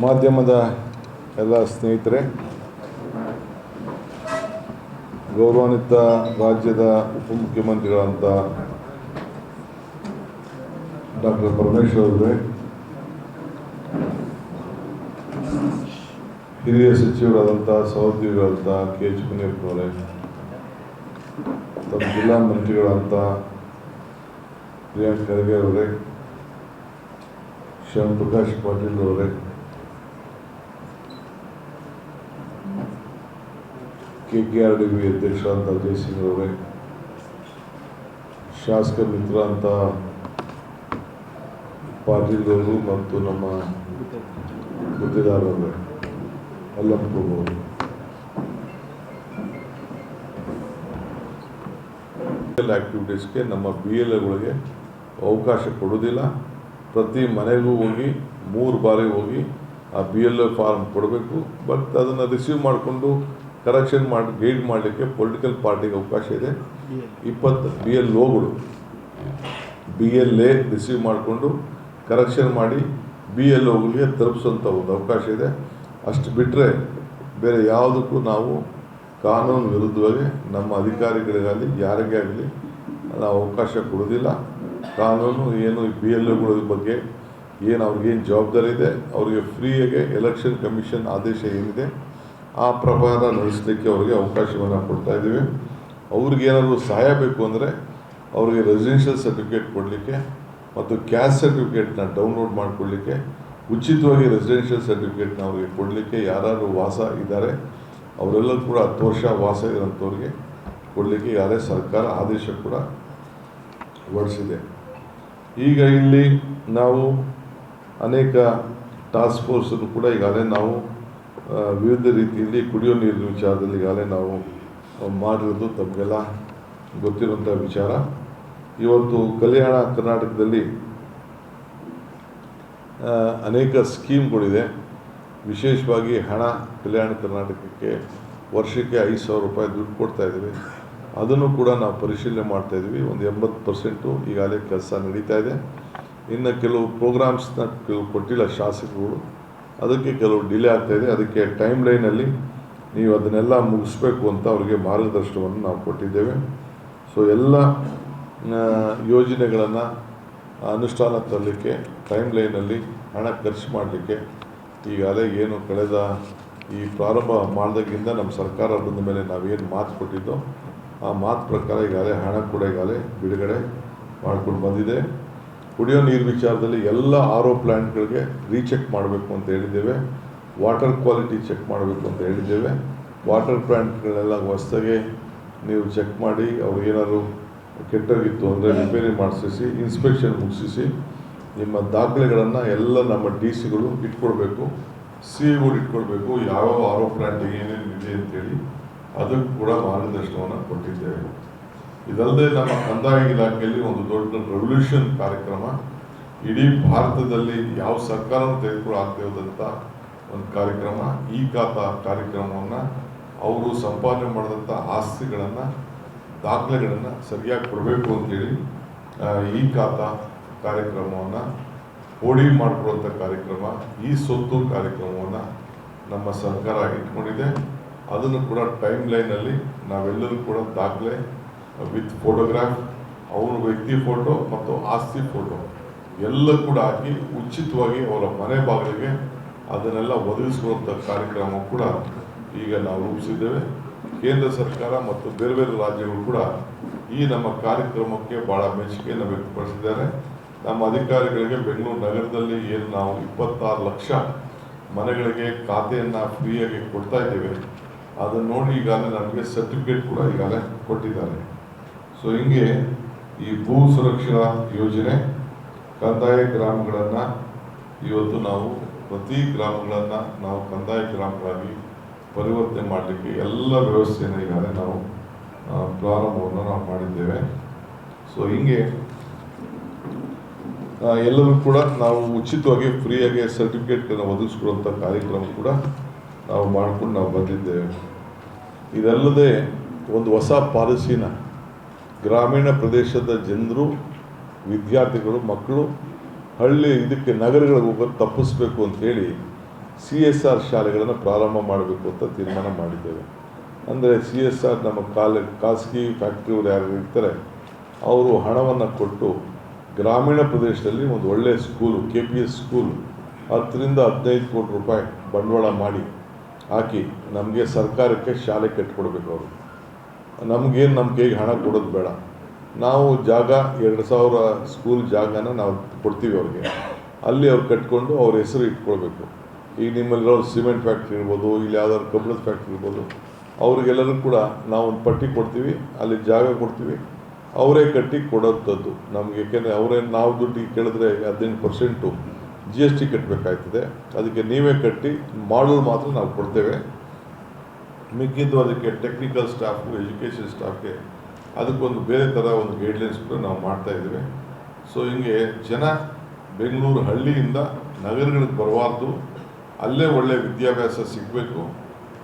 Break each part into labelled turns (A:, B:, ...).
A: ಮಾಧ್ಯಮದ ಎಲ್ಲ ಸ್ನೇಹಿತರೆ, ಗೌರವಾನ್ವಿತ ರಾಜ್ಯದ ಉಪಮುಖ್ಯಮಂತ್ರಿಗಳಂತ ಡಾಕ್ಟರ್ ಪರಮೇಶ್ವರ್ ಅವರೇ, ಹಿರಿಯ ಸಚಿವರಾದಂಥ ಸಹೋದ್ಯೋಗಿಗಳಂಥ ಕೆ ಎಚ್ ಮುನಿಯಪ್ಪನವರೇ, ತಮ್ಮ ಜಿಲ್ಲಾ ಮಂತ್ರಿಗಳಂಥ ಪ್ರಿಯಾಂಕ್ ಖರ್ಗೆ ಅವರೇ, ಶ್ಯಾಮ್ ಪ್ರಕಾಶ್ ಪಾಟೀಲ್ ಅವರೇ, KKRDB ಅಧ್ಯಕ್ಷರಾದಂಥ ಅಜಯ್ ಸಿಂಗ್ ಅವರೇ, ಶಾಸಕ ಮಿತ್ರ ಅಂತ ಪಾಟೀಲ್ ಅವರು ಮತ್ತು ನಮ್ಮ ಗುತ್ತಿದಾರರವರೇ ಅಲ್ಲಂಪ್ರಭು ಅವರು, ಆಕ್ಟಿವಿಟೀಸ್ಗೆ ನಮ್ಮ BLAಗಳಿಗೆ ಅವಕಾಶ ಕೊಡೋದಿಲ್ಲ. ಪ್ರತಿ ಮನೆಗೂ ಹೋಗಿ 3 ಬಾರಿ ಹೋಗಿ ಆ BLA ಫಾರ್ಮ್ ಕೊಡಬೇಕು. ಬಟ್ ಅದನ್ನು ರಿಸೀವ್ ಮಾಡಿಕೊಂಡು ಕರೆಕ್ಷನ್ ಮಾಡಿ ಗೈಡ್ ಮಾಡಲಿಕ್ಕೆ ಪೊಲಿಟಿಕಲ್ ಪಾರ್ಟಿಗೆ ಅವಕಾಶ ಇದೆ. 20 BLOಗಳು BLA ರಿಸೀವ್ ಮಾಡಿಕೊಂಡು ಕರೆಕ್ಷನ್ ಮಾಡಿ BLOಗಳಿಗೆ ತಲುಪಿಸುವಂಥ ಒಂದು ಅವಕಾಶ ಇದೆ. ಅಷ್ಟು ಬಿಟ್ಟರೆ ಬೇರೆ ಯಾವುದಕ್ಕೂ ನಾವು ಕಾನೂನು ವಿರುದ್ಧವಾಗಿ ನಮ್ಮ ಅಧಿಕಾರಿಗಳಿಗಾಗಲಿ ಯಾರಿಗೇ ಆಗಲಿ ನಾವು ಅವಕಾಶ ಕೊಡೋದಿಲ್ಲ. ಕಾನೂನು ಏನು BLOಗಳ ಬಗ್ಗೆ ಏನು ಅವ್ರಿಗೇನು ಜವಾಬ್ದಾರಿ ಇದೆ, ಅವರಿಗೆ ಫ್ರೀಯಾಗಿ ಎಲೆಕ್ಷನ್ ಕಮಿಷನ್ ಆದೇಶ ಏನಿದೆ ಆ ಪ್ರಕಾರ ನಡೆಸಲಿಕ್ಕೆ ಅವರಿಗೆ ಅವಕಾಶವನ್ನು ಕೊಡ್ತಾಯಿದ್ದೀವಿ. ಅವ್ರಿಗೇನಾದರೂ ಸಹಾಯ ಬೇಕು ಅಂದರೆ ಅವರಿಗೆ ರೆಸಿಡೆನ್ಷಿಯಲ್ ಸರ್ಟಿಫಿಕೇಟ್ ಕೊಡಲಿಕ್ಕೆ ಮತ್ತು ಕ್ಯಾಸ್ಟ್ ಸರ್ಟಿಫಿಕೇಟ್ನ ಡೌನ್ಲೋಡ್ ಮಾಡಿಕೊಡ್ಲಿಕ್ಕೆ, ಉಚಿತವಾಗಿ ರೆಸಿಡೆನ್ಷಿಯಲ್ ಸರ್ಟಿಫಿಕೇಟ್ನ ಅವರಿಗೆ ಕೊಡಲಿಕ್ಕೆ, ಯಾರು ವಾಸ ಇದ್ದಾರೆ ಅವರೆಲ್ಲರೂ ಕೂಡ 10 ವರ್ಷ ವಾಸ ಇರೋಂಥವ್ರಿಗೆ ಕೊಡಲಿಕ್ಕೆ ಯಾರೇ ಸರ್ಕಾರ ಆದೇಶ ಕೂಡ ಹೊರಡಿಸಿದೆ. ಈಗ ಇಲ್ಲಿ ನಾವು ಅನೇಕ ಟಾಸ್ಕ್ ಫೋರ್ಸನ್ನು ಕೂಡ ಈಗಾಗಲೇ ನಾವು ವಿವಿಧ ರೀತಿಯಲ್ಲಿ ಕುಡಿಯೋ ನೀರಿನ ವಿಚಾರದಲ್ಲಿ ಈಗಾಗಲೇ ನಾವು ಮಾಡಿರೋದು ತಮಗೆಲ್ಲ ಗೊತ್ತಿರುವಂಥ ವಿಚಾರ. ಇವತ್ತು ಕಲ್ಯಾಣ ಕರ್ನಾಟಕದಲ್ಲಿ ಅನೇಕ ಸ್ಕೀಮ್ಗಳಿದೆ. ವಿಶೇಷವಾಗಿ ಹಣ ಕಲ್ಯಾಣ ಕರ್ನಾಟಕಕ್ಕೆ ವರ್ಷಕ್ಕೆ 5,000 ರೂಪಾಯಿ ದುಡ್ಡು ಕೊಡ್ತಾಯಿದ್ದೀವಿ. ಅದನ್ನು ಕೂಡ ನಾವು ಪರಿಶೀಲನೆ ಮಾಡ್ತಾಯಿದ್ದೀವಿ. ಒಂದು 80% ಈಗಾಗಲೇ ಕೆಲಸ ನಡೀತಾ ಇದೆ. ಇನ್ನು ಕೆಲವು ಪ್ರೋಗ್ರಾಮ್ಸ್ನ ಕೊಟ್ಟಿಲ್ಲ ಶಾಸಕರುಗಳು, ಅದಕ್ಕೆ ಕೆಲವು ಡಿಲೇ ಆಗ್ತಾಯಿದೆ. ಅದಕ್ಕೆ ಟೈಮ್ ಲೈನಲ್ಲಿ ನೀವು ಅದನ್ನೆಲ್ಲ ಮುಗಿಸ್ಬೇಕು ಅಂತ ಅವರಿಗೆ ಮಾರ್ಗದರ್ಶನವನ್ನು ನಾವು ಕೊಟ್ಟಿದ್ದೇವೆ. ಸೊ ಎಲ್ಲ ಯೋಜನೆಗಳನ್ನು ಅನುಷ್ಠಾನ ತರಲಿಕ್ಕೆ ಟೈಮ್ ಲೈನಲ್ಲಿ ಹಣ ಖರ್ಚು ಮಾಡಲಿಕ್ಕೆ ಈಗಾಗಲೇ ಏನು ಕಳೆದ ಈ ಪ್ರಾರಂಭ ಮಾಡಿದಾಗಿಂದ ನಮ್ಮ ಸರ್ಕಾರ ಬಂದ ಮೇಲೆ ನಾವೇನು ಮಾತು ಕೊಟ್ಟಿದ್ದೋ ಆ ಮಾತು ಪ್ರಕಾರ ಈಗಾಗಲೇ ಹಣ ಕೂಡ ಈಗಾಗಲೇ ಬಿಡುಗಡೆ ಮಾಡ್ಕೊಂಡು ಬಂದಿದೆ. ಕುಡಿಯೋ ನೀರು ವಿಚಾರದಲ್ಲಿ ಎಲ್ಲ RO ಪ್ಲ್ಯಾಂಟ್ಗಳಿಗೆ ರೀಚೆಕ್ ಮಾಡಬೇಕು ಅಂತ ಹೇಳಿದ್ದೇವೆ. ವಾಟರ್ ಕ್ವಾಲಿಟಿ ಚೆಕ್ ಮಾಡಬೇಕು ಅಂತ ಹೇಳಿದ್ದೇವೆ. ವಾಟರ್ ಪ್ಲ್ಯಾಂಟ್ಗಳೆಲ್ಲ ಹೊಸದಾಗೆ ನೀವು ಚೆಕ್ ಮಾಡಿ ಅವ್ರಿಗೇನಾದ್ರು ಕೆಟ್ಟೋಗಿತ್ತು ಅಂದರೆ ರಿಪೇರಿ ಮಾಡಿಸಿ ಇನ್ಸ್ಪೆಕ್ಷನ್ ಮುಗಿಸಿ ನಿಮ್ಮ ದಾಖಲೆಗಳನ್ನು ಎಲ್ಲ ನಮ್ಮ DCಗಳು ಇಟ್ಕೊಳ್ಬೇಕು, CEಗಳು ಇಟ್ಕೊಳ್ಬೇಕು. ಯಾವ್ಯಾವ RO ಪ್ಲ್ಯಾಂಟ್ ಏನೇನು ಇದೆ ಅಂತೇಳಿ ಅದಕ್ಕೆ ಕೂಡ ಮಾರ್ಗದರ್ಶನವನ್ನು ಕೊಟ್ಟಿದ್ದೇವೆ. ಇದಲ್ಲದೆ ನಮ್ಮ ಕಂದಾಯ ಇಲಾಖೆಯಲ್ಲಿ ಒಂದು ದೊಡ್ಡ ರೆವಲ್ಯೂಷನ್ ಕಾರ್ಯಕ್ರಮ, ಇಡೀ ಭಾರತದಲ್ಲಿ ಯಾವ ಸರ್ಕಾರನೂ ತೆಗೆದುಕೊಳ್ಳಾಗದೇ ಹೋದಂಥ ಒಂದು ಕಾರ್ಯಕ್ರಮ, ಈ ಖಾತಾ ಕಾರ್ಯಕ್ರಮವನ್ನು ಅವರು ಸಂಪಾದನೆ ಮಾಡಿದಂಥ ಆಸ್ತಿಗಳನ್ನು ದಾಖಲೆಗಳನ್ನು ಸರಿಯಾಗಿ ಕೊಡಬೇಕು ಅಂತೇಳಿ ಈ ಖಾತಾ ಕಾರ್ಯಕ್ರಮವನ್ನು ಓಡಿ ಮಾಡಿಕೊಡುವಂಥ ಕಾರ್ಯಕ್ರಮ, ಈ ಸೊತ್ತು ಕಾರ್ಯಕ್ರಮವನ್ನು ನಮ್ಮ ಸರ್ಕಾರ ಇಟ್ಕೊಂಡಿದೆ. ಅದನ್ನು ಕೂಡ ಟೈಮ್ ಲೈನಲ್ಲಿ ನಾವೆಲ್ಲರೂ ಕೂಡ ದಾಖಲೆ ವಿತ್ ಫೋಟೋಗ್ರಾಫ್, ಅವನ ವ್ಯಕ್ತಿ ಫೋಟೋ ಮತ್ತು ಆಸ್ತಿ ಫೋಟೋ ಎಲ್ಲ ಕೂಡ ಹಾಕಿ ಉಚಿತವಾಗಿ ಅವರ ಮನೆ ಬಾಗಿಲಿಗೆ ಅದನ್ನೆಲ್ಲ ಒದಗಿಸುವಂಥ ಕಾರ್ಯಕ್ರಮ ಕೂಡ ಈಗ ನಾವು ರೂಪಿಸಿದ್ದೇವೆ. ಕೇಂದ್ರ ಸರ್ಕಾರ ಮತ್ತು ಬೇರೆ ಬೇರೆ ರಾಜ್ಯಗಳು ಕೂಡ ಈ ನಮ್ಮ ಕಾರ್ಯಕ್ರಮಕ್ಕೆ ಭಾಳ ಮೆಚ್ಚುಗೆಯನ್ನು ವ್ಯಕ್ತಪಡಿಸಿದ್ದಾರೆ. ನಮ್ಮ ಅಧಿಕಾರಿಗಳಿಗೆ ಬೆಂಗಳೂರು ನಗರದಲ್ಲಿ ಏನು ನಾವು 26 ಲಕ್ಷ ಮನೆಗಳಿಗೆ ಖಾತೆಯನ್ನು ಫ್ರೀಯಾಗಿ ಕೊಡ್ತಾ ಇದ್ದೇವೆ, ಅದನ್ನು ನೋಡಿ ಈಗಾಗಲೇ ನಮಗೆ ಸರ್ಟಿಫಿಕೇಟ್ ಕೂಡ ಈಗಾಗಲೇ ಕೊಟ್ಟಿದ್ದಾರೆ. ಸೊ ಹಿಂಗೆ ಈ ಭೂ ಸುರಕ್ಷಾ ಯೋಜನೆ ಕಂದಾಯ ಗ್ರಾಮಗಳನ್ನು ಇವತ್ತು ನಾವು ಪ್ರತಿ ಗ್ರಾಮಗಳನ್ನು ನಾವು ಕಂದಾಯ ಗ್ರಾಮಗಳಾಗಿ ಪರಿವರ್ತನೆ ಮಾಡಲಿಕ್ಕೆ ಎಲ್ಲ ವ್ಯವಸ್ಥೆಯನ್ನು ಈಗಾಗಲೇ ನಾವು ಪ್ರಾರಂಭವನ್ನು ನಾವು ಮಾಡಿದ್ದೇವೆ. ಸೊ ಹಿಂಗೆ ಎಲ್ಲರೂ ಕೂಡ ನಾವು ಉಚಿತವಾಗಿ ಫ್ರೀಯಾಗಿ ಸರ್ಟಿಫಿಕೇಟ್ಗಳನ್ನು ಒದಗಿಸ್ಕೊಡುವಂಥ ಕಾರ್ಯಕ್ರಮ ಕೂಡ ನಾವು ಮಾಡಿಕೊಂಡು ನಾವು ಬಂದಿದ್ದೇವೆ. ಇದಲ್ಲದೆ ಒಂದು ಹೊಸ ಪಾಲಿಸಿನ ಗ್ರಾಮೀಣ ಪ್ರದೇಶದ ಜನರು, ವಿದ್ಯಾರ್ಥಿಗಳು, ಮಕ್ಕಳು ಹಳ್ಳಿ ಇದಕ್ಕೆ ನಗರಗಳಿಗೆ ಹೋಗೋದು ತಪ್ಪಿಸ್ಬೇಕು ಅಂತೇಳಿ CSR ಶಾಲೆಗಳನ್ನು ಪ್ರಾರಂಭ ಮಾಡಬೇಕು ಅಂತ ತೀರ್ಮಾನ ಮಾಡಿದ್ದೇವೆ. ಅಂದರೆ CSR ನಮ್ಮ ಖಾಸಗಿ ಫ್ಯಾಕ್ಟ್ರಿಯವರು ಯಾರು ಇರ್ತಾರೆ ಅವರು ಹಣವನ್ನು ಕೊಟ್ಟು ಗ್ರಾಮೀಣ ಪ್ರದೇಶದಲ್ಲಿ ಒಂದು ಒಳ್ಳೆಯ ಸ್ಕೂಲು KPS ಸ್ಕೂಲ್ 10 ರಿಂದ 15 ಕೋಟಿ ರೂಪಾಯಿ ಬಂಡವಾಳ ಮಾಡಿ ಹಾಕಿ ನಮಗೆ ಸರ್ಕಾರಕ್ಕೆ ಶಾಲೆ ಕಟ್ಟಿಕೊಡ್ಬೇಕು. ಅವರು ನಮಗೇನು ನಮ್ಮ ಕೈಗೆ ಹಣ ಕೊಡೋದು ಬೇಡ, ನಾವು ಜಾಗ 2000 ಸ್ಕೂಲ್ ಜಾಗನ ನಾವು ಕೊಡ್ತೀವಿ ಅವ್ರಿಗೆ, ಅಲ್ಲಿ ಅವ್ರು ಕಟ್ಕೊಂಡು ಅವ್ರ ಹೆಸರು ಇಟ್ಕೊಳ್ಬೇಕು. ಈಗ ನಿಮ್ಮಲ್ಲಿರೋ ಸಿಮೆಂಟ್ ಫ್ಯಾಕ್ಟ್ರಿ ಇರ್ಬೋದು, ಇಲ್ಲಿ ಯಾವ್ದಾದ್ರು ಕಬ್ಬಣದ ಫ್ಯಾಕ್ಟ್ರಿ ಇರ್ಬೋದು, ಅವ್ರಿಗೆಲ್ಲರೂ ಕೂಡ ನಾವು ಒಂದು ಪಟ್ಟಿ ಕೊಡ್ತೀವಿ, ಅಲ್ಲಿ ಜಾಗ ಕೊಡ್ತೀವಿ, ಅವರೇ ಕಟ್ಟಿ ಕೊಡೋಂಥದ್ದು ನಮಗೆ. ಏಕೆಂದರೆ ನಾವು ದುಡ್ಡಿಗೆ ಕೇಳಿದ್ರೆ 18% GST ಕಟ್ಟಬೇಕಾಗ್ತದೆ. ಅದಕ್ಕೆ ನೀವೇ ಕಟ್ಟಿ ಮಾಡೋದು ಮಾತ್ರ ನಾವು ಕೊಡ್ತೇವೆ. ಮಿಕ್ಕಿದ್ದು ಅದಕ್ಕೆ ಟೆಕ್ನಿಕಲ್ ಸ್ಟಾಫು, ಎಜುಕೇಷನ್ ಸ್ಟಾಫ್ಗೆ ಅದಕ್ಕೊಂದು ಬೇರೆ ಥರ ಒಂದು ಗೈಡ್ಲೈನ್ಸ್ ಕೂಡ ನಾವು ಮಾಡ್ತಾಯಿದ್ದೀವಿ. ಸೊ ಹಿಂಗೆ ಜನ ಬೆಂಗಳೂರು ಹಳ್ಳಿಯಿಂದ ನಗರಗಳಿಗೆ ಬರಬಾರ್ದು, ಅಲ್ಲೇ ಒಳ್ಳೆಯ ವಿದ್ಯಾಭ್ಯಾಸ ಸಿಗಬೇಕು.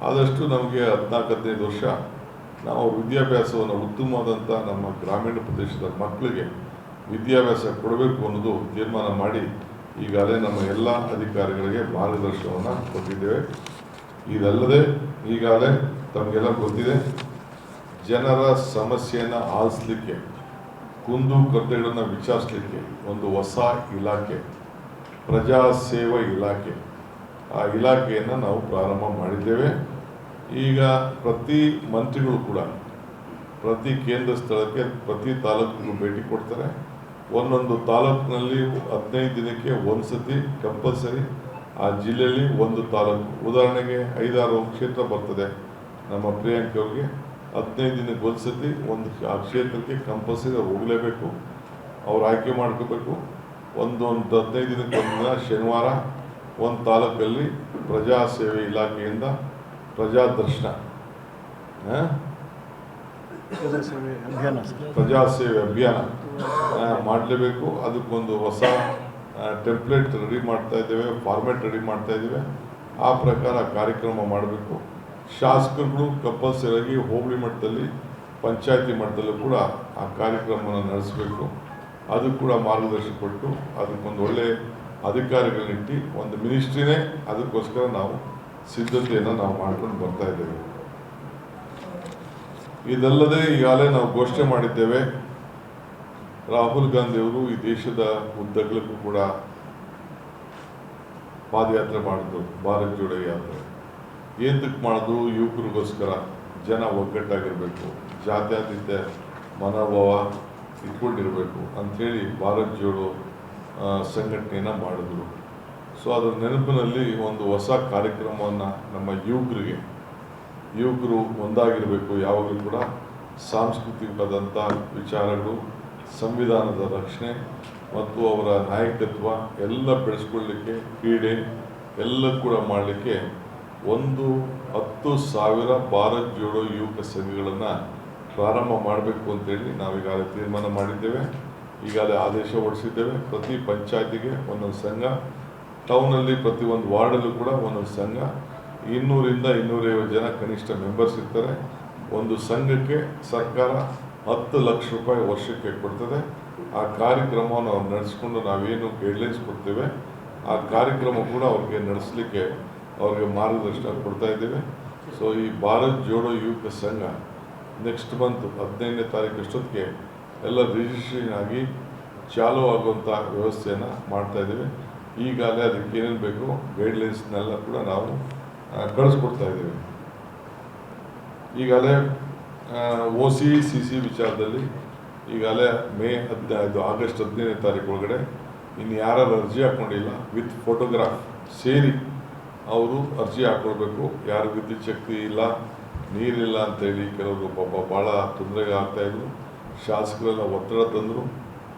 A: ಆದಷ್ಟು ನಮಗೆ 14-15 ವರ್ಷ ನಾವು ವಿದ್ಯಾಭ್ಯಾಸವನ್ನು ಉತ್ತಮವಾದಂಥ ನಮ್ಮ ಗ್ರಾಮೀಣ ಪ್ರದೇಶದ ಮಕ್ಕಳಿಗೆ ವಿದ್ಯಾಭ್ಯಾಸ ಕೊಡಬೇಕು ಅನ್ನೋದು ತೀರ್ಮಾನ ಮಾಡಿ ಈಗಾಗಲೇ ನಮ್ಮ ಎಲ್ಲ ಅಧಿಕಾರಿಗಳಿಗೆ ಮಾರ್ಗದರ್ಶನವನ್ನು ಕೊಟ್ಟಿದ್ದೇವೆ. ಇದಲ್ಲದೆ ಈಗಾಗಲೇ ತಮಗೆಲ್ಲ ಗೊತ್ತಿದೆ, ಜನರ ಸಮಸ್ಯೆಯನ್ನು ಆಲಿಸಲಿಕ್ಕೆ, ಕುಂದು ಕೊರತೆಗಳನ್ನು ವಿಚಾರಿಸಲಿಕ್ಕೆ ಒಂದು ಹೊಸ ಇಲಾಖೆ, ಪ್ರಜಾಸೇವಾ ಇಲಾಖೆ, ಆ ಇಲಾಖೆಯನ್ನು ನಾವು ಪ್ರಾರಂಭ ಮಾಡಿದ್ದೇವೆ. ಈಗ ಪ್ರತಿ ಮಂತ್ರಿಗಳು ಕೂಡ ಪ್ರತಿ ಕೇಂದ್ರ ಸ್ಥಳಕ್ಕೆ, ಪ್ರತಿ ತಾಲೂಕಿಗೂ ಭೇಟಿ ಕೊಡ್ತಾರೆ. ಒಂದೊಂದು ತಾಲೂಕಿನಲ್ಲಿ 15 ದಿನಕ್ಕೆ ಒಂದು ಸತಿ ಕಂಪಲ್ಸರಿ ಆ ಜಿಲ್ಲೆಯಲ್ಲಿ ಒಂದು ತಾಲೂಕು, ಉದಾಹರಣೆಗೆ 5-6 ಕ್ಷೇತ್ರ ಬರ್ತದೆ ನಮ್ಮ ಪ್ರಿಯಾಂಕ್ ಅವ್ರಿಗೆ, 15 ದಿನಕ್ಕೆ ಒಂದು ಸತಿ ಆ ಕ್ಷೇತ್ರಕ್ಕೆ ಕಂಪಲ್ಸರಿ ಅವ್ರು ಹೋಗಲೇಬೇಕು, ಅವ್ರು ಆಯ್ಕೆ ಮಾಡ್ಕೋಬೇಕು. ಒಂದು 15 ದಿನಕ್ಕೆ ಒಂದು ದಿನ ಶನಿವಾರ ಒಂದು ತಾಲೂಕಲ್ಲಿ ಪ್ರಜಾಸೇವೆ ಇಲಾಖೆಯಿಂದ ಪ್ರಜಾದರ್ಶನ ಪ್ರಜಾಸೇವೆ ಅಭಿಯಾನ ಮಾಡಲೇಬೇಕು. ಅದಕ್ಕೊಂದು ಹೊಸ ಟೆಂಪ್ಲೇಟ್ ರೆಡಿ ಮಾಡ್ತಾ ಇದ್ದೇವೆ, ಫಾರ್ಮೇಟ್ ರೆಡಿ ಮಾಡ್ತಾ ಇದ್ದೇವೆ. ಆ ಪ್ರಕಾರ ಕಾರ್ಯಕ್ರಮ ಮಾಡಬೇಕು. ಶಾಸಕರುಗಳು ಕಂಪಲ್ಸರಿಯಾಗಿ ಹೋಬಳಿ ಮಟ್ಟದಲ್ಲಿ, ಪಂಚಾಯತಿ ಮಟ್ಟದಲ್ಲೂ ಕೂಡ ಆ ಕಾರ್ಯಕ್ರಮವನ್ನು ನಡೆಸಬೇಕು. ಅದು ಕೂಡ ಮಾರ್ಗದರ್ಶನ ಕೊಟ್ಟು ಅದಕ್ಕೊಂದು ಒಳ್ಳೆ ಅಧಿಕಾರಿಗಳನ್ನಿಟ್ಟು ಒಂದು ಮಿನಿಸ್ಟ್ರಿನೇ ಅದಕ್ಕೋಸ್ಕರ ನಾವು ಸಿದ್ಧತೆಯನ್ನು ನಾವು ಮಾಡ್ಕೊಂಡು ಬರ್ತಾ ಇದ್ದೇವೆ. ಇದಲ್ಲದೆ ಈಗಾಗಲೇ ನಾವು ಘೋಷಣೆ ಮಾಡಿದ್ದೇವೆ, ರಾಹುಲ್ ಗಾಂಧಿಯವರು ಈ ದೇಶದ ಉದ್ದಗಲಕ್ಕೂ ಕೂಡ ಪಾದಯಾತ್ರೆ ಮಾಡಿದ್ರು, ಭಾರತ್ ಜೋಡೋ ಯಾತ್ರೆ. ಏತಕ್ಕೆ ಮಾಡಿದ್ರು? ಯುವಕರಿಗೋಸ್ಕರ, ಜನ ಒಗ್ಗಟ್ಟಾಗಿರಬೇಕು, ಜಾತ್ಯತೀತ ಮನೋಭಾವ ಇಟ್ಕೊಂಡಿರಬೇಕು ಅಂಥೇಳಿ ಭಾರತ್ ಜೋಡೋ ಸಂಘಟನೆಯನ್ನು ಮಾಡಿದ್ರು. ಸೊ ಅದರ ನೆನಪಿನಲ್ಲಿ ಒಂದು ಹೊಸ ಕಾರ್ಯಕ್ರಮವನ್ನು ನಮ್ಮ ಯುವಕರು ಒಂದಾಗಿರಬೇಕು, ಯಾವಾಗಲೂ ಕೂಡ ಸಾಂಸ್ಕೃತಿಕವಾದಂಥ ವಿಚಾರಗಳು, ಸಂವಿಧಾನದ ರಕ್ಷಣೆ ಮತ್ತು ಅವರ ನಾಯಕತ್ವ ಎಲ್ಲ ಬೆಳೆಸ್ಕೊಳ್ಳಲಿಕ್ಕೆ, ಕ್ರೀಡೆ ಎಲ್ಲ ಕೂಡ ಮಾಡಲಿಕ್ಕೆ ಒಂದು 10,000 ಭಾರತ್ ಜೋಡೋ ಯುವಕ ಸಂಘಗಳನ್ನು ಪ್ರಾರಂಭ ಮಾಡಬೇಕು ಅಂತೇಳಿ ನಾವೀಗಾಗಲೇ ತೀರ್ಮಾನ ಮಾಡಿದ್ದೇವೆ. ಈಗಾಗಲೇ ಆದೇಶ ಹೊರಡಿಸಿದ್ದೇವೆ. ಪ್ರತಿ ಪಂಚಾಯತಿಗೆ ಒಂದೊಂದು ಸಂಘ, ಟೌನಲ್ಲಿ ಪ್ರತಿ ಒಂದು ವಾರ್ಡಲ್ಲೂ ಕೂಡ ಒಂದೊಂದು ಸಂಘ, 200ರಿಂದ 250 ಜನ ಕನಿಷ್ಠ ಮೆಂಬರ್ಸ್ ಇರ್ತಾರೆ. ಒಂದು ಸಂಘಕ್ಕೆ ಸರ್ಕಾರ 10 ಲಕ್ಷ ರೂಪಾಯಿ ವರ್ಷಕ್ಕೆ ಕೊಡ್ತದೆ. ಆ ಕಾರ್ಯಕ್ರಮವನ್ನು ನಾವು ನಡೆಸ್ಕೊಂಡು ನಾವೇನು ಗೈಡ್ಲೈನ್ಸ್ ಕೊಡ್ತೇವೆ ಆ ಕಾರ್ಯಕ್ರಮ ಕೂಡ ಅವ್ರಿಗೆ ನಡೆಸಲಿಕ್ಕೆ ಅವ್ರಿಗೆ ಮಾರ್ಗದರ್ಶನ ಕೊಡ್ತಾ ಇದ್ದೇವೆ. ಸೊ ಈ ಭಾರತ್ ಜೋಡೋ ಯುವಕ ಸಂಘ ನೆಕ್ಸ್ಟ್ ಮಂತ್ 15ನೇ ತಾರೀಕು ಅಷ್ಟೊತ್ತಿಗೆ ಎಲ್ಲ ರಿಜಿಸ್ಟ್ರೇಷನ್ ಆಗಿ ಚಾಲೂ ಆಗುವಂಥ ವ್ಯವಸ್ಥೆಯನ್ನು ಮಾಡ್ತಾಯಿದ್ದೇವೆ. ಈಗಾಗಲೇ ಅದಕ್ಕೆ ಏನೇನು ಬೇಕು ಗೈಡ್ಲೈನ್ಸ್ನೆಲ್ಲ ಕೂಡ ನಾವು ಕಳಿಸ್ಕೊಡ್ತಾ ಇದ್ದೇವೆ. ಈಗಾಗಲೇ OC CC ವಿಚಾರದಲ್ಲಿ ಈಗಾಗಲೇ ಆಗಸ್ಟ್ 15ನೇ ತಾರೀಕು ಒಳಗಡೆ ಇನ್ನು ಯಾರು ಅರ್ಜಿ ಹಾಕ್ಕೊಂಡಿಲ್ಲ ವಿತ್ ಫೋಟೋಗ್ರಾಫ್ ಸೇರಿ ಅವರು ಅರ್ಜಿ ಹಾಕ್ಕೊಳ್ಬೇಕು. ಯಾರು ವಿದ್ಯುತ್ ಶಕ್ತಿ ಇಲ್ಲ, ನೀರಿಲ್ಲ ಅಂತೇಳಿ ಕೆಲವರು ಪಾಪ ಭಾಳ ತೊಂದರೆಗೆ ಆಗ್ತಾಯಿದ್ರು. ಶಾಸಕರೆಲ್ಲ ಒತ್ತಡ ತಂದರು.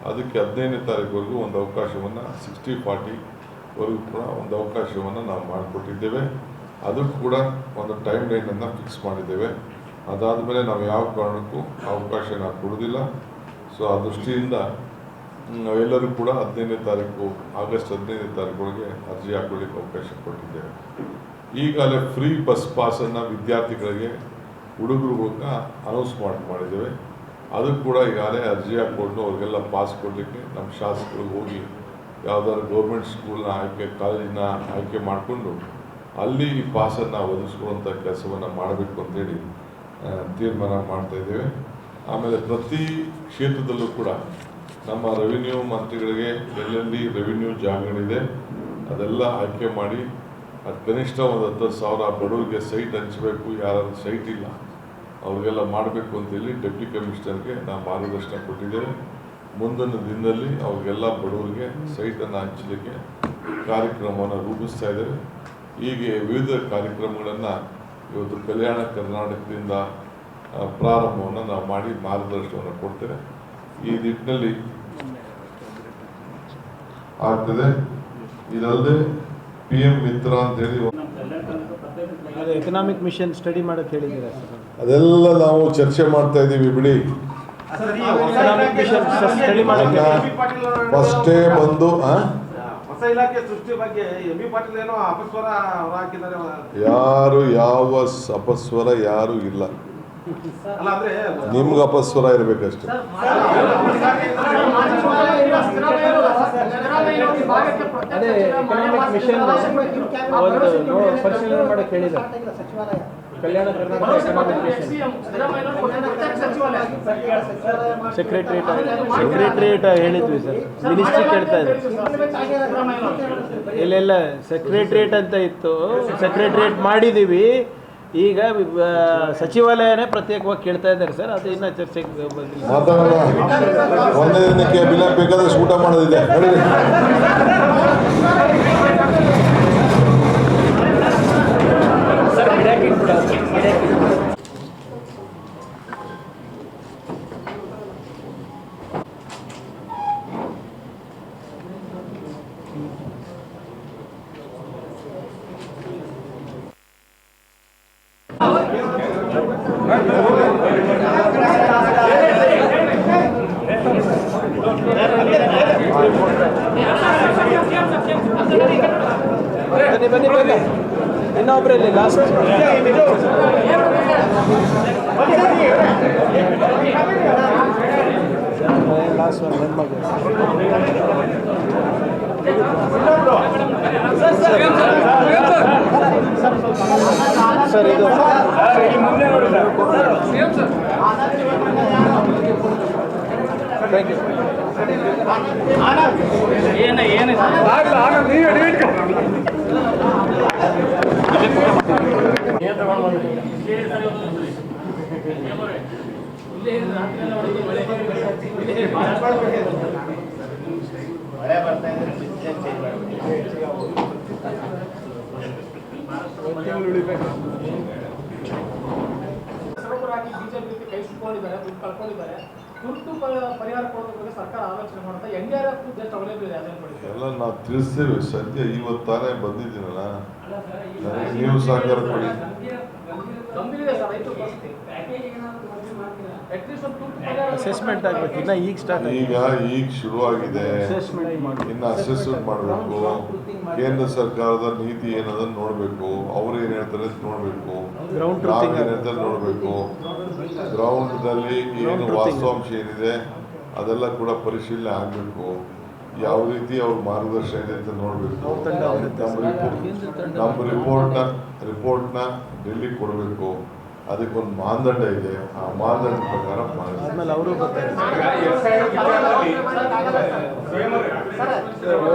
A: ಅದಕ್ಕೆ 15ನೇ ತಾರೀಕುವರೆಗೂ ಒಂದು ಅವಕಾಶವನ್ನು 60-40 ವರೆಗೂ ಕೂಡ ಒಂದು ಅವಕಾಶವನ್ನು ನಾವು ಮಾಡಿಕೊಟ್ಟಿದ್ದೇವೆ. ಅದಕ್ಕೂ ಕೂಡ ಒಂದು ಟೈಮ್ ಲೈನನ್ನು ಫಿಕ್ಸ್ ಮಾಡಿದ್ದೇವೆ. ಅದಾದಮೇಲೆ ನಾವು ಯಾವ ಕಾರಣಕ್ಕೂ ಅವಕಾಶ ನಾವು ಕೊಡೋದಿಲ್ಲ. ಸೊ ಆ ದೃಷ್ಟಿಯಿಂದ ನಾವೆಲ್ಲರೂ ಕೂಡ 15ನೇ ತಾರೀಕು ಆಗಸ್ಟ್ 15ನೇ ತಾರೀಕೊಳಗೆ ಅರ್ಜಿ ಹಾಕೊಳ್ಳಿಕ್ಕೆ ಅವಕಾಶ ಕೊಟ್ಟಿದ್ದೇವೆ. ಈಗಾಗಲೇ ಫ್ರೀ ಬಸ್ ಪಾಸನ್ನು ವಿದ್ಯಾರ್ಥಿಗಳಿಗೆ ಹುಡುಗರುಗಳನ್ನ ಅನೌನ್ಸ್ ಮಾಡಿದ್ದೇವೆ. ಅದಕ್ಕೆ ಕೂಡ ಈಗಾಗಲೇ ಅರ್ಜಿ ಹಾಕ್ಕೊಂಡು ಅವ್ರಿಗೆಲ್ಲ ಪಾಸ್ ಕೊಡಲಿಕ್ಕೆ ನಮ್ಮ ಶಾಸಕರಿಗೆ ಹೋಗಿ ಯಾವುದಾದ್ರು ಗೌರ್ಮೆಂಟ್ ಸ್ಕೂಲ್ನ ಕಾಲೇಜಿನ ಆಯ್ಕೆ ಮಾಡಿಕೊಂಡು ಅಲ್ಲಿ ಈ ಪಾಸನ್ನು ಒದಗಿಸ್ಕೊಳ್ಳುವಂಥ ಕೆಲಸವನ್ನು ಮಾಡಬೇಕು ಅಂತೇಳಿ ತೀರ್ಮಾನ ಮಾಡ್ತಾಯಿದ್ದೇವೆ. ಆಮೇಲೆ ಪ್ರತಿ ಕ್ಷೇತ್ರದಲ್ಲೂ ಕೂಡ ನಮ್ಮ ರೆವಿನ್ಯೂ ಮಂತ್ರಿಗಳಿಗೆ ಎಲ್ಲೆಲ್ಲಿ ರೆವಿನ್ಯೂ ಜಾಗಗಳಿದೆ ಅದೆಲ್ಲ ಆಯ್ಕೆ ಮಾಡಿ ಅದು ಕನಿಷ್ಠ ಒಂದು 10,000 ಬಡವರಿಗೆ ಸೈಟ್ ಹಂಚಬೇಕು. ಯಾರಾದ್ರೂ ಸೈಟ್ ಇಲ್ಲ ಅವ್ರಿಗೆಲ್ಲ ಮಾಡಬೇಕು ಅಂತೇಳಿ ಡೆಪ್ಟಿ ಕಮಿಷನರ್ಗೆ ನಾವು ಮಾರ್ಗದರ್ಶನ ಕೊಟ್ಟಿದ್ದೇವೆ. ಮುಂದಿನ ದಿನದಲ್ಲಿ ಅವ್ರಿಗೆಲ್ಲ ಬಡವರಿಗೆ ಸೈಟನ್ನು ಹಂಚಲಿಕ್ಕೆ ಕಾರ್ಯಕ್ರಮವನ್ನು ರೂಪಿಸ್ತಾ ಇದ್ದೇವೆ. ಹೀಗೆ ವಿವಿಧ ಕಾರ್ಯಕ್ರಮಗಳನ್ನು ಇವತ್ತು ಕಲ್ಯಾಣ ಕರ್ನಾಟಕದಿಂದ ಪ್ರಾರಂಭವನ್ನು ನಾವು ಮಾಡಿ ಮಾರ್ಗದರ್ಶನವನ್ನು ಕೊಡ್ತೇವೆ. ಈ ನಿಟ್ಟಿನಲ್ಲಿ ಆಗ್ತದೆ. ಇದಲ್ಲದೆ PM ಮಿತ್ರ ಅಂತೇಳಿ
B: ಎಕನಾಮಿಕ್ ಮಿಷನ್ ಸ್ಟಡಿ ಮಾಡಕ್ಕೆ ಹೇಳಿದ್ದೀರಾ ಸರ್?
A: ಅದೆಲ್ಲ ನಾವು ಚರ್ಚೆ ಮಾಡ್ತಾ ಇದ್ದೀವಿ ಬಿಡಿ.
B: ಎಕನಾಮಿಕ್ ಮಿಷನ್ ಸ್ಟಡಿ ಮಾಡಕ್ಕೆ
A: ಫಸ್ಟೇ ಬಂದು
C: ಹೊಸ ಇಲಾಖೆ ಸೃಷ್ಟಿ ಬಗ್ಗೆ MB ಪಾಟೀಲ್ ಏನೋ ಅಪಸ್ವರ ಹಾಕಿದ್ದಾರೆ.
A: ಯಾರು ಯಾವ ಅಪಸ್ವರ ಯಾರು ಇಲ್ಲ.
C: ಅಲ್ಲ ಅಂದ್ರೆ
A: ನಿಮ್ಗೆ ಅಪಸ್ವರ ಇರಬೇಕಷ್ಟೇ.
B: ಅದೇ ಎಕನಾಮಿಕ್ ಮಿಷನ್ ಒಂದು ಪರಿಶೀಲನೆ ಮಾಡಕ್ಕೆ ಹೇಳಿದ್ದಾರೆ Kalyana Karnataka economic mission. Secretariat ಹೇಳಿದ್ವಿ ಸರ್, ಮಿನಿಸ್ಟ್ರಿ ಕೇಳ್ತಾ ಇದ್ದಾರೆ. ಇಲ್ಲೆಲ್ಲ ಸೆಕ್ರೆಟ್ರಿಯೇಟ್ ಅಂತ ಇತ್ತು, ಸೆಕ್ರೆಟ್ರಿಯೇಟ್ ಮಾಡಿದ್ದೀವಿ. ಈಗ ಸಚಿವಾಲಯನೇ ಪ್ರತ್ಯೇಕವಾಗಿ ಕೇಳ್ತಾ ಇದ್ದಾರೆ ಸರ್. ಅದು ಇನ್ನೂ ಚರ್ಚೆಗೆ ಬಂದಿಲ್ಲ.
A: ಮಾತಾಡೋಣ. ಒಂದೇ ದಿನಕ್ಕೆ ಬೇಕಾದಷ್ಟು ಊಟ ಮಾಡೋದಿದೆ.
B: ಬನ್ನಿ ಇನ್ನೊಬ್ರಲ್ಲಿ ಲಾಸ್ಟ್ ಒಂದು ಹೆಣ್ಮಗಳು ಸರ್. ಇದು ಥ್ಯಾಂಕ್ ಯು.
D: ಬಿಜೆಪಿ ಕೈ ಸುಟ್ಕೊಂಡಿದ್ದಾರೆ, ದುಡ್ಡು ಕಳ್ಕೊಂಡಿದ್ದಾರೆ. ತುರ್ತು ಪರಿಹಾರ ಕೊಡೋದ್ರ ಬಗ್ಗೆ ಸರ್ಕಾರ ಆಲೋಚನೆ ಮಾಡುತ್ತಾ NDRF ಜಸ್ಟ್ ಅವೈಲೇಬಲ್ ಇದೆ
A: ಎಲ್ಲ ನಾವು ತಿಳಿಸ್ತೇವೆ. ಸದ್ಯ ಇವತ್ತಾನೆ ಬಂದಿದ್ದೀನಲ್ಲ, ನೀವು ಸಹಕಾರ ಕೊಡಿ.
B: ಅಸೆಸ್ಮೆಂಟ್ ಆಗಬೇಕು. ಇನ್ನು ಈಗ ಸ್ಟಾರ್ಟ್
A: ಈಗ ಶುರುವಾಗಿದೆ. ಇನ್ನು ಅಸೆಸ್ಮೆಂಟ್ ಮಾಡಬೇಕು. ಕೇಂದ್ರ ಸರ್ಕಾರದ ನೀತಿ ಏನದನ್ನು ನೋಡಬೇಕು. ಅವ್ರು ಏನು ಹೇಳ್ತಾರೆ ಅಂತ ನೋಡಬೇಕು. ನಾವು ಏನು ಹೇಳ್ತಾರೆ ನೋಡಬೇಕು. ಗ್ರೌಂಡ್ದಲ್ಲಿ ಏನು ವಾಸ್ತವಾಂಶ ಏನಿದೆ ಅದೆಲ್ಲ ಕೂಡ ಪರಿಶೀಲನೆ ಆಗಬೇಕು. ಯಾವ ರೀತಿ ಅವ್ರ ಮಾರ್ಗದರ್ಶನ ಇದೆ ಅಂತ ನೋಡಬೇಕು. ನಮ್ಮ ರಿಪೋರ್ಟ್ನ ಡೆಲ್ಲಿಗೆ ಕೊಡಬೇಕು. ಅದಕ್ಕೊಂದು ಮಾನದಂಡ ಇದೆ. ಆ ಮಾನದಂಡ ಪ್ರಕಾರ
B: ಆಮೇಲೆ ಅವರು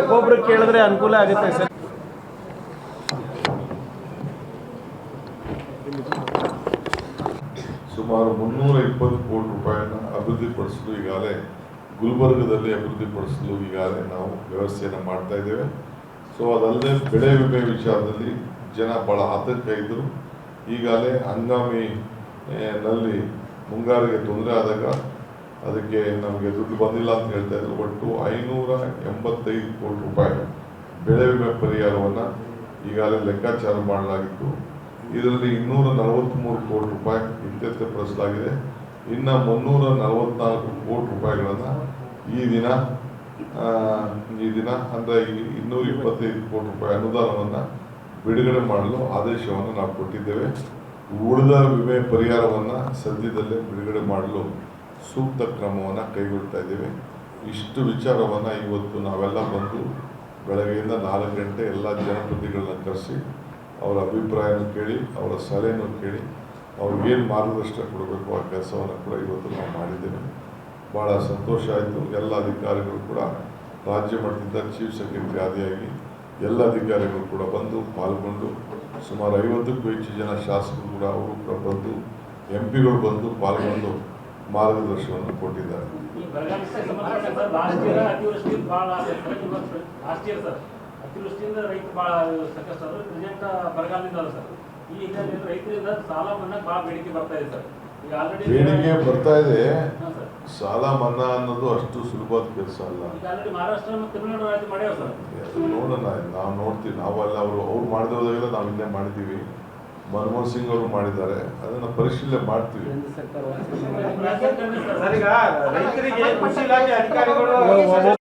B: ಒಬ್ಬೊಬ್ರು ಕೇಳಿದ್ರೆ ಅನುಕೂಲ ಆಗುತ್ತೆ ಸರ್.
A: ಸುಮಾರು 320 ಕೋಟಿ ರೂಪಾಯಿಯನ್ನು ಅಭಿವೃದ್ಧಿಪಡಿಸಲು ಈಗಾಗಲೇ ಗುಲ್ಬರ್ಗದಲ್ಲಿ ಅಭಿವೃದ್ಧಿಪಡಿಸಲು ಈಗಾಗಲೇ ನಾವು ವ್ಯವಸ್ಥೆಯನ್ನು ಮಾಡ್ತಾ ಇದ್ದೇವೆ. ಸೊ ಅದಲ್ಲದೆ ಬೆಳೆ ವಿಮೆ ವಿಚಾರದಲ್ಲಿ ಜನ ಭಾಳ ಆತಂಕ ಇದ್ದರು. ಈಗಾಗಲೇ ಹಂಗಾಮಿನಲ್ಲಿ ಮುಂಗಾರಿಗೆ ತೊಂದರೆ ಆದಾಗ ಅದಕ್ಕೆ ನಮಗೆ ದುಡ್ಡು ಬಂದಿಲ್ಲ ಅಂತ ಹೇಳ್ತಾ ಇದ್ರು. ಒಟ್ಟು 585 ಕೋಟಿ ರೂಪಾಯಿ ಬೆಳೆ ವಿಮೆ ಪರಿಹಾರವನ್ನು ಈಗಾಗಲೇ ಲೆಕ್ಕಾಚಾರ ಮಾಡಲಾಗಿತ್ತು. ಇದರಲ್ಲಿ 243 ಕೋಟಿ ರೂಪಾಯಿ ಇತ್ಯರ್ಥಪಡಿಸಲಾಗಿದೆ. ಇನ್ನು 344 ಕೋಟಿ ರೂಪಾಯಿಗಳನ್ನು ಈ ದಿನ ಅಂದರೆ 225 ಕೋಟಿ ರೂಪಾಯಿ ಅನುದಾನವನ್ನು ಬಿಡುಗಡೆ ಮಾಡಲು ಆದೇಶವನ್ನು ನಾವು ಕೊಟ್ಟಿದ್ದೇವೆ. ಉಳಿದ ವಿಮೆ ಪರಿಹಾರವನ್ನು ಸದ್ಯದಲ್ಲೇ ಬಿಡುಗಡೆ ಮಾಡಲು ಸೂಕ್ತ ಕ್ರಮವನ್ನು ಕೈಗೊಳ್ತಾ ಇದ್ದೇವೆ. ಇಷ್ಟು ವಿಚಾರವನ್ನು ಇವತ್ತು ನಾವೆಲ್ಲ ಬಂದು ಬೆಳಗ್ಗೆಯಿಂದ 4 ಗಂಟೆ ಎಲ್ಲ ಜನಪ್ರತಿನಿಧಿಗಳನ್ನ ಕರೆಸಿ ಅವರ ಅಭಿಪ್ರಾಯನೂ ಕೇಳಿ ಅವರ ಸಲಹೆನೂ ಕೇಳಿ ಅವ್ರಿಗೇನು ಮಾರ್ಗದರ್ಶನ ಕೊಡಬೇಕು ಆ ಕೆಲಸವನ್ನು ಕೂಡ ಇವತ್ತು ನಾವು ಮಾಡಿದ್ದೇವೆ. ಭಾಳ ಸಂತೋಷ ಆಯಿತು. ಎಲ್ಲ ಅಧಿಕಾರಿಗಳು ಕೂಡ ರಾಜ್ಯ ಮಟ್ಟದಿಂದ ಚೀಫ್ ಸೆಕ್ರೆಟರಿ ಆದಿಯಾಗಿ ಎಲ್ಲ ಅಧಿಕಾರಿಗಳು ಕೂಡ ಬಂದು ಪಾಲ್ಗೊಂಡು ಸುಮಾರು 50ಕ್ಕೂ ಹೆಚ್ಚು ಜನ ಶಾಸಕರು ಕೂಡ ಅವರು ಕೂಡ ಬಂದು MP ಗಳು ಬಂದು ಪಾಲ್ಗೊಂಡು ಮಾರ್ಗದರ್ಶನವನ್ನು ಕೊಟ್ಟಿದ್ದಾರೆ.
E: ಈ ಬರಗಾಲಕ್ಕೆ ಸಂಬಂಧಪಟ್ಟ ಸರ್ ಲಾಸ್ಟ್ ಇಯರ್ ಅತಿವೃಷ್ಟಿಯಿಂದ ಭಾಳ ಲಾಸ್ಟ್ ಇಯರ್ ಸರ್ ಅತಿವೃಷ್ಟಿಯಿಂದ ರೈತರು ಭಾಳ ಸಂಕಷ್ಟ ಆದರು. ಪ್ರೆಸೆಂಟ್ ಬರಗಾಲದಿಂದ ಅಲ್ಲ ಸರ್. ಈ ಹಿನ್ನೆಲೆಯಲ್ಲಿ ರೈತರಿಂದ ಸಾಲ ಮನ್ನಾ ಭಾಳ ಬೇಡಿಕೆ ಬರ್ತಾ ಇದೆ ಸರ್. ಈಗ ಆಲ್ರೆಡಿ
A: ಬೇಡಿಕೆ ಬರ್ತಾ ಇದೆ.
E: ಹಾಂ ಸರ್.
A: ಸಾಲ ಮನ್ನಾ ಅನ್ನೋದು ಅಷ್ಟು ಸುಲಭದ ಕೆಲಸ ಅಲ್ಲ.
E: ಈಗ ಆಲ್ರೆಡಿ ಮಹಾರಾಷ್ಟ್ರ ಮತ್ತು ತಮಿಳುನಾಡು ರಾಜ್ಯ ಮಾಡ್ಯಾವ ಸರ್.
A: ಅದು ನೋಡೋಣ, ನಾವು ನೋಡ್ತೀವಿ. ನಾವೆಲ್ಲ ಅವ್ರು ಮಾಡದೆ ಹೋದಾಗೆಲ್ಲ ನಾವು ಇಲ್ಲೇ ಮಾಡಿದ್ದೀವಿ. ಮನಮೋಹನ್ ಸಿಂಗ್ ಅವರು ಮಾಡಿದ್ದಾರೆ. ಅದನ್ನು ಪರಿಶೀಲನೆ ಮಾಡ್ತೀವಿ.
C: ಸರ್, ಈಗ ರೈತರಿಗೆ ಕೃಷಿ ಇಲಾಖೆ ಅಧಿಕಾರಿಗಳು